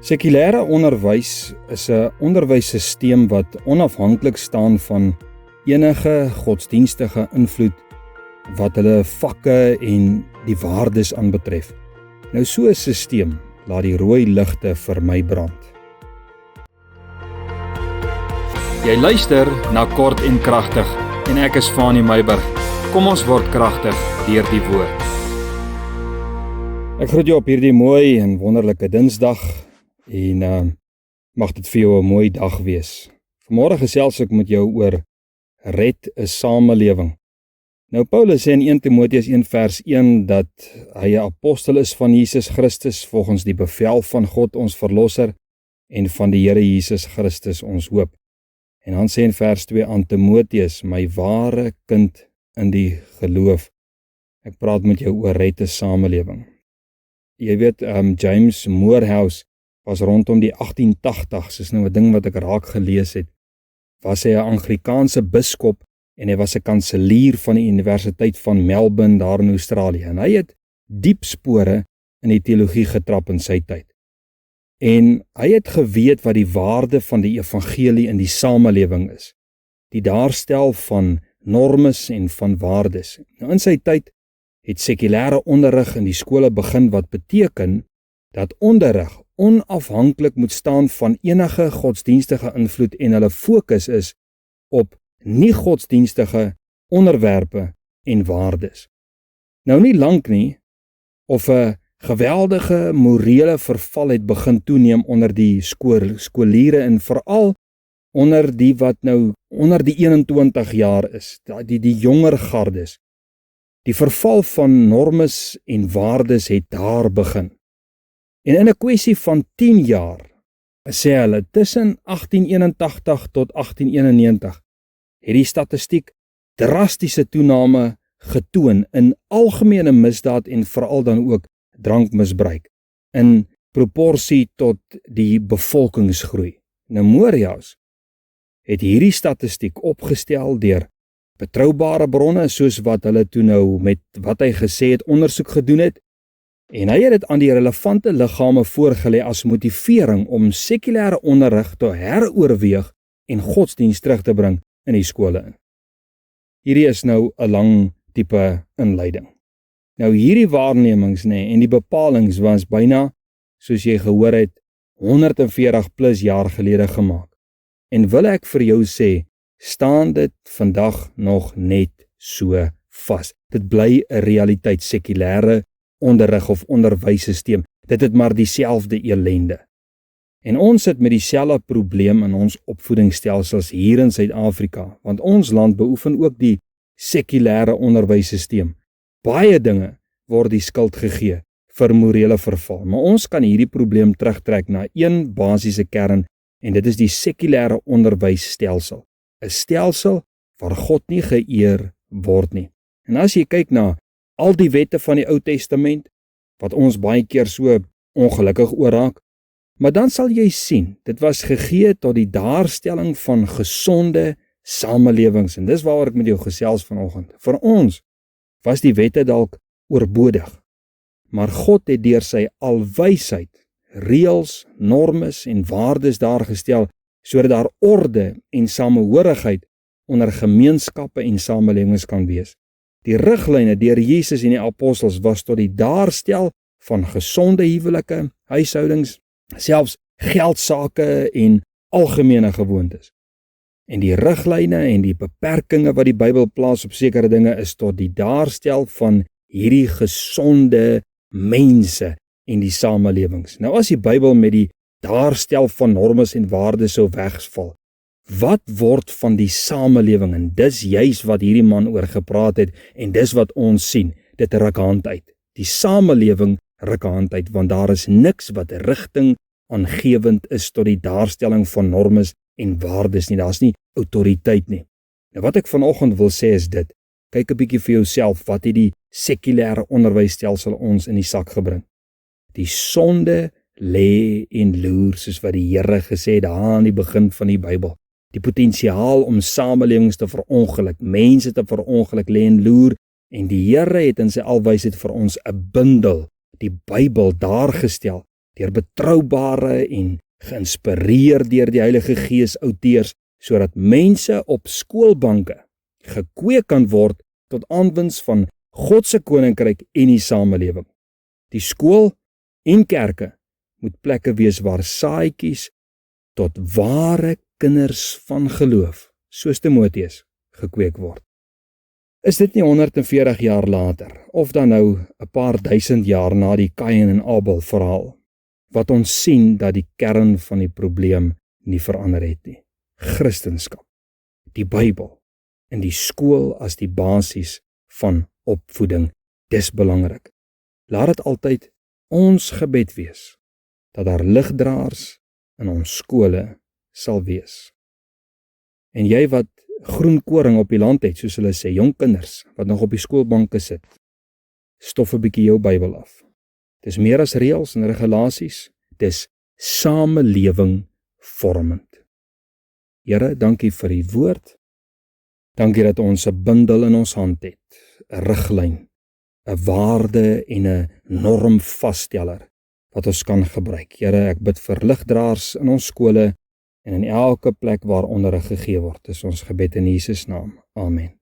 Sekulêre onderwys is 'n onderwysstelsel wat onafhanklik staan van enige godsdienstige invloed wat hulle vakke en die waardes aanbetref. Nou so 'n stelsel laat die rooi ligte vir my brand. Jy luister na Kort en Kragtig en ek is Fanie Meiburg. Kom ons word kragtig deur die woord. Ek groet jou op hierdie mooi en wonderlike Dinsdag en mag dit vir jou 'n mooi dag wees. Vanmôre gesels ek met jou oor red 'n samelewing. Nou Paulus sê in 1 Timoteus 1 vers 1 dat hy 'n apostel is van Jesus Christus volgens die bevel van God ons verlosser en van die Here Jesus Christus ons hoop. En dan sê in vers 2 aan Timoteus, my ware kind in die geloof. Ek praat met jou oor red 'n samelewing. Jy weet, James Morehouse was rondom die 1880s, dis nou 'n ding wat ek raak gelees het, was hy 'n Anglikaanse biskop en hy was 'n kanselier van die Universiteit van Melbourne daar in Australië. En hy het diep spore in die teologie getrap in sy tyd. En hy het geweet wat die waarde van die evangelie in die samelewing is. Die daarstel van normes en van waardes. Nou in sy tyd het sekulêre onderrig in die skole begin wat beteken dat onderrig onafhanklik moet staan van enige godsdienstige invloed en hulle fokus is op nie-godsdienstige onderwerpe en waardes. Nou nie lank nie, of 'n geweldige morele verval het begin toeneem onder die skoliere en veral onder die wat nou onder die 21 jaar is, die jonger gardes. Die verval van normes en waardes het daar begin. En in 'n kwessie van 10 jaar, sê hulle, tussen 1881 tot 1891, het die statistiek drastiese toename getoon in algemene misdaad en veral dan ook drankmisbruik in proporsie tot die bevolkingsgroei. Nou Morehouse het hierdie statistiek opgestel deur betroubare bronne soos wat hulle toe nou met wat hy gesê het ondersoek gedoen het, en hy het dit aan die relevante liggame voorgelê as motivering om sekulêre onderrig te heroorweeg en godsdienst terug te bring in die skole in. Hierdie is nou 'n lang tipe inleiding. Nou hierdie waarnemings en die bepalings was byna, soos jy gehoor het, 140 plus jaar gelede gemaak. En wil ek vir jou sê, staan dit vandag nog net so vas. Dit bly 'n realiteit, sekulêre onderrig of onderwysstelsel. Dit het maar dieselfde elende. En ons sit met dieselfde probleem in ons opvoedingsstelsels hier in Suid-Afrika, want ons land beoefen ook die sekulêre onderwysstelsel. Baie dinge word die skuld gegee vir morele verval, maar ons kan hierdie probleem terugtrek na een basiese kern en dit is die sekulêre onderwysstelsel. 'n Stelsel waar God nie geëer word nie. En as jy kyk na al die wette van die Ou Testament, wat ons baie keer so ongelukkig oor raak, maar dan sal jy sien, dit was gegee tot die daarstelling van gesonde samelewings, en dis waaroor ek met jou gesels vanoggend. Vir ons was die wette dalk oorbodig, maar God het deur sy alwysheid reëls, normes en waardes daar gestel, sodat daar orde en samehorigheid onder gemeenskappe en samelewings kan wees. Die riglyne deur Jesus en die apostels was tot die daarstel van gesonde huwelike, huishoudings, selfs geldsake en algemene gewoontes. En die riglyne en die beperkings wat die Bybel plaas op sekere dinge is tot die daarstel van hierdie gesonde mense en die samelewings. Nou as die Bybel met die daarstel van normes en waardes sou wegval, wat word van die samelewing? En dis juis wat hierdie man oor gepraat het en dis wat ons sien, dit ruk hand uit. Die samelewing ruk hand uit, want daar is niks wat rigting aangewend is tot die daarstelling van normes en waardes nie, daar is nie autoriteit nie. Nou wat ek vanoggend wil sê is dit, kyk 'n bietjie vir jouself, wat het die sekulêre onderwysstelsel ons in die sak gebring? Die sonde lê en loer, soos wat die Here gesê het daar aan die begin van die Bybel. Die potensiaal om samelewings te verongeluk, mense te verongeluk lê en loer, en die Here het in sy alwysheid vir ons 'n bundel, die Bybel, daar gestel, deur betroubare en geïnspireer deur die Heilige Gees outeurs, sodat mense op skoolbanke gekweek kan word tot aanwins van God se koninkryk en die samelewing. Die skool en kerke moet plekke wees waar saadjies tot ware kinders van geloof, soos Timoteus, gekweek word. Is dit nie 140 jaar later, of dan nou 'n paar duisend jaar na die Kain en Abel verhaal, wat ons sien dat die kern van die probleem nie verander het nie? Christendom, die Bybel en die skool as die basis van opvoeding, dis belangrik. Laat dit altyd ons gebed wees, dat daar ligdraers in ons skole sal wees. En jy wat groen koring op die land het, soos hulle sê, jong kinders wat nog op die skoolbanke sit, stof 'n bietjie jou Bybel af. Dis meer as reëls en regulasies, dis samelewing vormend. Here, dankie vir die woord. Dankie dat ons 'n bundel in ons hand het, 'n riglyn, 'n waarde en 'n normvassteller wat ons kan gebruik. Here, ek bid vir ligdraers in ons skole en in elke plek waar onderrig gegee word. Dis ons gebed in Jesus naam. Amen.